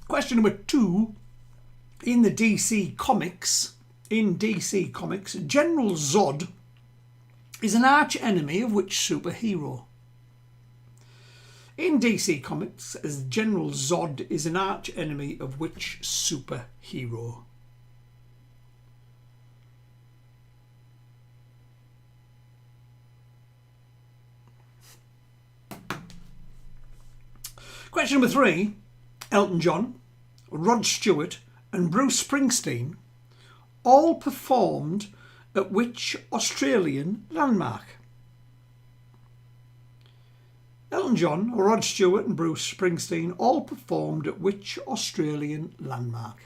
Question number 2. In DC Comics, General Zod is an arch enemy of which superhero? In DC Comics, as General Zod is an arch enemy of which superhero? Question number 3. Elton John, Rod Stewart and Bruce Springsteen all performed at which Australian landmark? Elton John, Rod Stewart and Bruce Springsteen all performed at which Australian landmark?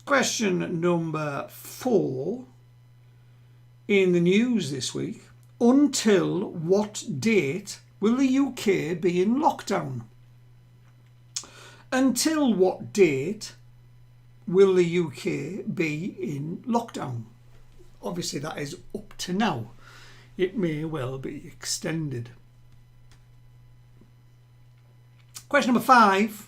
Question number 4. In the news this week, until what date will the UK be in lockdown? Until what date will the UK be in lockdown? Obviously that is up to now. It may well be extended. Question number 5.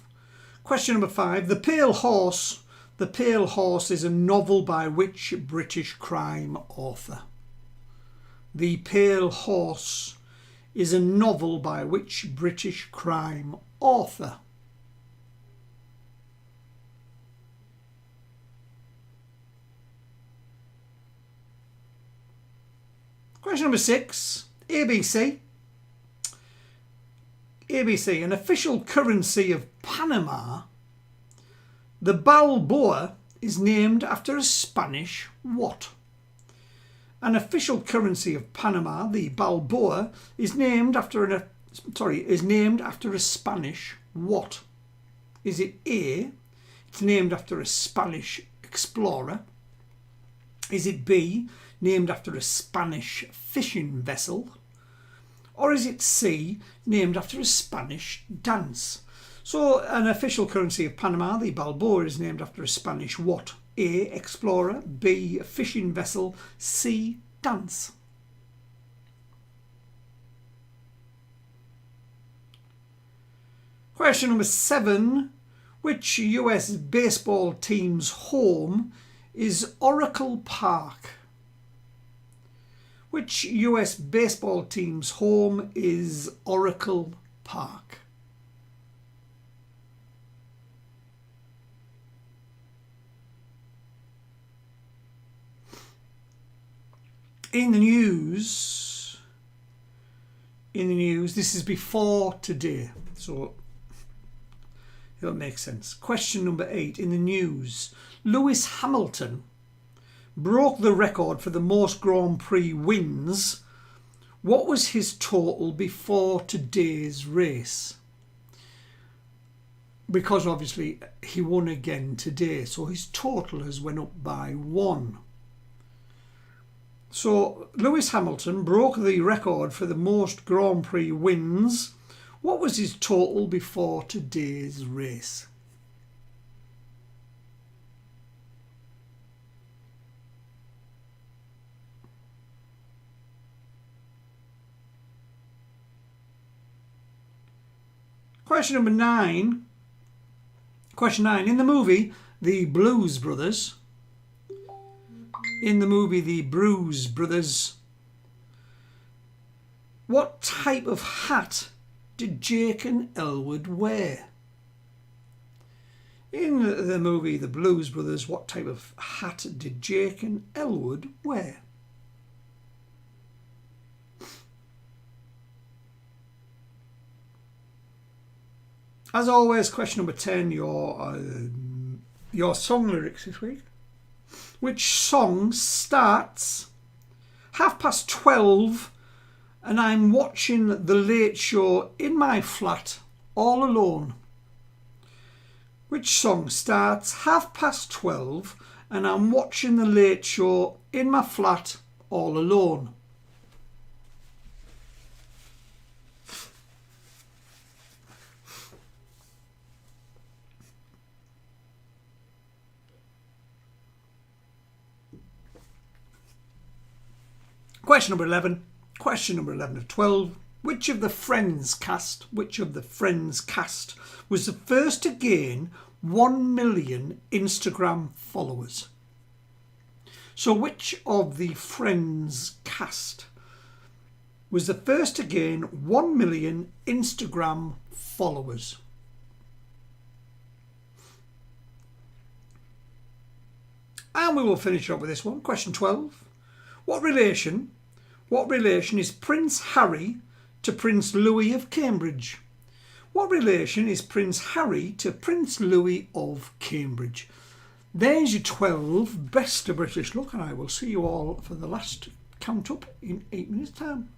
The Pale Horse. The Pale Horse is a novel by which British crime author? The Pale Horse is a novel by which British crime author? Question number 6. ABC. An official currency of Panama. The Balboa is named after a Spanish what? An official currency of Panama, the Balboa, is named after a Spanish what? Is it A, it's named after a Spanish explorer? Is it B, named after a Spanish fishing vessel? Or is it C, named after a Spanish dance? So an official currency of Panama, the Balboa, is named after a Spanish what? A, explorer, B, fishing vessel, C, dance. Question number 7. Which US baseball team's home is Oracle Park? Which US baseball team's home is Oracle Park? In the news, this is before today, so it'll make sense. Question number 8. In the news, Lewis Hamilton broke the record for the most Grand Prix wins. What was his total before today's race? Because obviously he won again today, so his total has went up by 1. So Lewis Hamilton broke the record for the most Grand Prix wins. What was his total before today's race? Question number 9. Question 9. In the movie The Blues Brothers, what type of hat did Jake and Elwood wear? In the movie The Blues Brothers, what type of hat did Jake and Elwood wear? As always, question number 10, your song lyrics this week. Which song starts 12:30 and I'm watching The Late Show in my flat all alone? Which song starts 12:30 and I'm watching The Late Show in my flat all alone? Question number 11. Question number 11 of 12. Which of the Friends cast was the first to gain 1 million Instagram followers? So which of the Friends cast was the first to gain 1 million Instagram followers? And we will finish up with this one. Question 12. What relation is Prince Harry to Prince Louis of Cambridge? What relation is Prince Harry to Prince Louis of Cambridge? There's your 12 best of British luck, and I will see you all for the last count up in 8 minutes' time.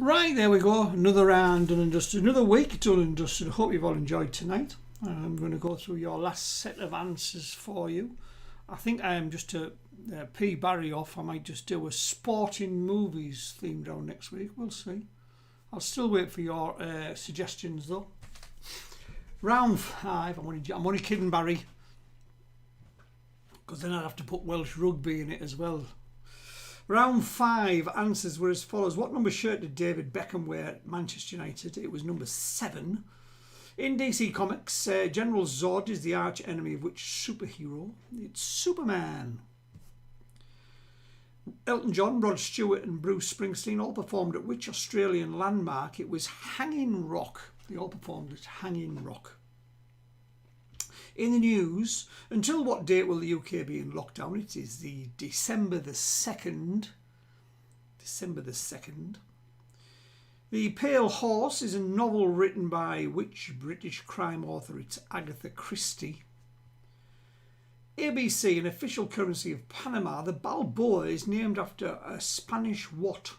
Right, there we go. Another round done and dusted. Another week done and dusted. I hope you've all enjoyed tonight. I'm going to go through your last set of answers for you. I think I am just to P. Barry off. I might just do a sporting movies theme down next week. We'll see. I'll still wait for your suggestions though. Round 5. I'm only kidding, Barry. Because then I'd have to put Welsh rugby in it as well. Round 5 answers were as follows. What number shirt did David Beckham wear at Manchester United? It was number 7. In DC Comics, General Zod is the arch enemy of which superhero? It's Superman. Elton John, Rod Stewart and Bruce Springsteen all performed at which Australian landmark? It was Hanging Rock. They all performed at Hanging Rock. In the news, until what date will the UK be in lockdown? It is the December the 2nd. December the 2nd. The Pale Horse is a novel written by which British crime author? It's Agatha Christie. ABC, an official currency of Panama, the Balboa is named after a Spanish what?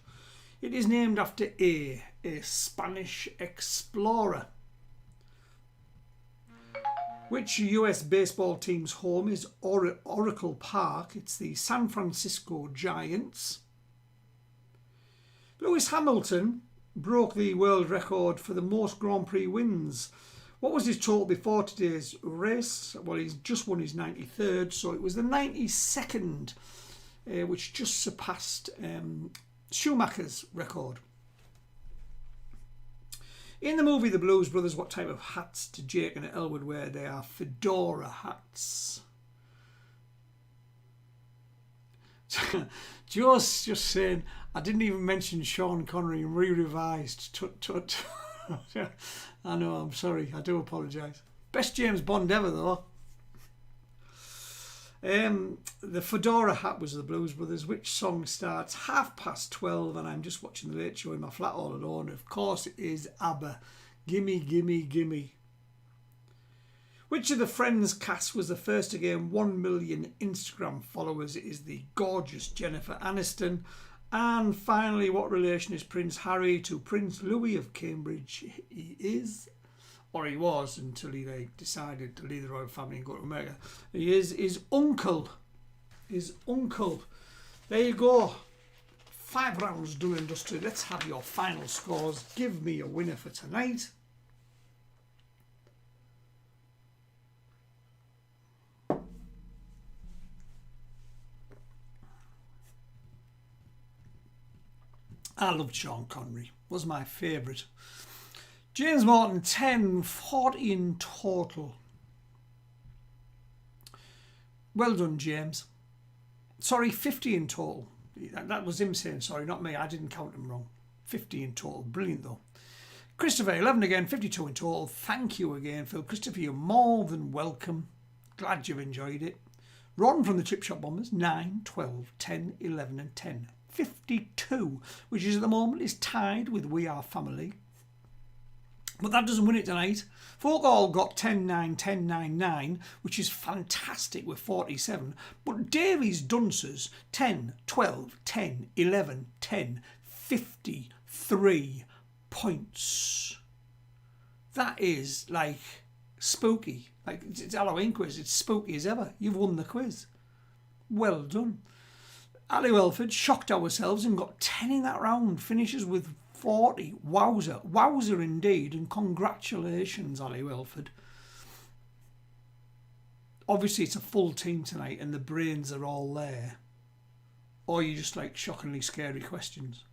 It is named after a Spanish explorer. Which US baseball team's home is Oracle Park? It's the San Francisco Giants. Lewis Hamilton broke the world record for the most Grand Prix wins. What was his total before today's race? Well, he's just won his 93rd, so it was the 92nd, which just surpassed Schumacher's record. In the movie The Blues Brothers, what type of hats did Jake and Elwood wear? They are fedora hats. Just saying, I didn't even mention Sean Connery and re-revised. Tut. I know, I'm sorry, I do apologise. Best James Bond ever though. The fedora hat was the Blues Brothers. Which song starts 12:30 and I'm just watching the Late Show in my flat all alone? Of course it is ABBA. Gimme, gimme, gimme. Which of the Friends cast was the first to gain 1 million Instagram followers? It is the gorgeous Jennifer Aniston. And finally, what relation is Prince Harry to Prince Louis of Cambridge? He is, or he was until he decided to leave the royal family and go to America. He is his uncle. His uncle. There you go. 5 rounds done and dusted. Let's have your final scores. Give me a winner for tonight. I loved Sean Connery. Was my favourite. James Morton, 10, 40 in total. Well done, James. Sorry, 50 in total. That was him saying sorry, not me. I didn't count him wrong. 50 in total. Brilliant, though. Christopher, 11 again, 52 in total. Thank you again, Phil. Christopher, you're more than welcome. Glad you've enjoyed it. Ron from the Chip Shop Bombers, 9, 12, 10, 11 and 10. 52, which is at the moment is tied with We Are Family. But that doesn't win it tonight. Folk all got 10, 9, 10, 9, 9, which is fantastic with 47. But Davies Dunces, 10, 12, 10, 11, 10, 53 points. That is like spooky. Like it's Halloween quiz. It's spooky as ever. You've won the quiz. Well done. Ali Welford shocked ourselves and got 10 in that round. Finishes with 40. Wowzer. Wowzer indeed. And congratulations, Ali Welford. Obviously, it's a full team tonight and the brains are all there. Or you just like shockingly scary questions.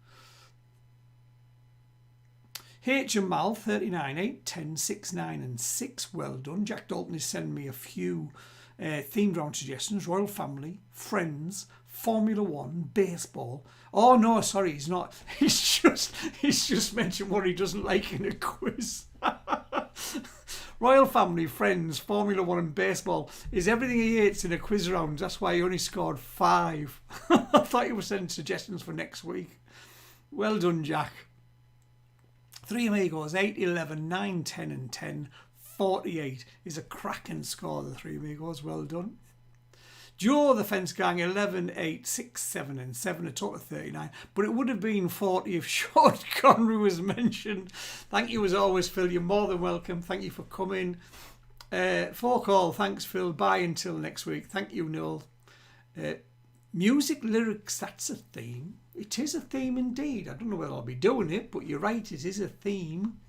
H and Mal, 39, 8, 10, 6, 9 and 6. Well done. Jack Dalton is sending me a few themed round suggestions. Royal Family, Friends, Formula One, baseball. Oh no, sorry, he's not. He's just mentioned what he doesn't like in a quiz. Royal Family, Friends, Formula One and baseball is everything he hates in a quiz round. That's why he only scored 5. I thought you were sending suggestions for next week. Well done, Jack. 3 Amigos, 8, 11, 9, 10 and 10. 48 is a cracking score, the 3 Amigos. Well done. Joe the Fence Gang 11, 8, 6, 7 and 7, a total of 39. But it would have been 40 if Sean Connery was mentioned. Thank you as always, Phil. You're more than welcome. Thank you for coming. Folk all, thanks, Phil. Bye until next week. Thank you, Noel. Music lyrics, that's a theme. It is a theme indeed. I don't know whether I'll be doing it, but you're right, it is a theme.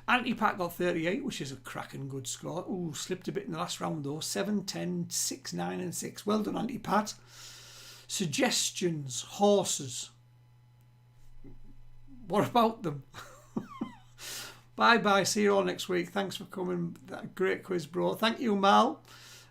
Anti-Pat got 38, which is a cracking good score. Ooh, slipped a bit in the last round though. 7, 10, 6, 9 and 6. Well done, Anti-Pat. Suggestions, horses. What about them? Bye-bye. See you all next week. Thanks for coming. Great quiz, bro. Thank you, Mal.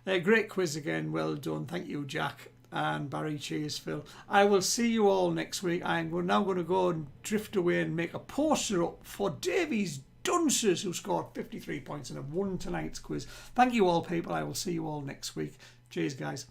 Great quiz again. Well done. Thank you, Jack and Barry. Cheers, Phil. I will see you all next week. I'm now going to go and drift away and make a poster up for Davies Dunces, who scored 53 points and have won tonight's quiz. Thank you all, people. I will see you all next week. Cheers, guys.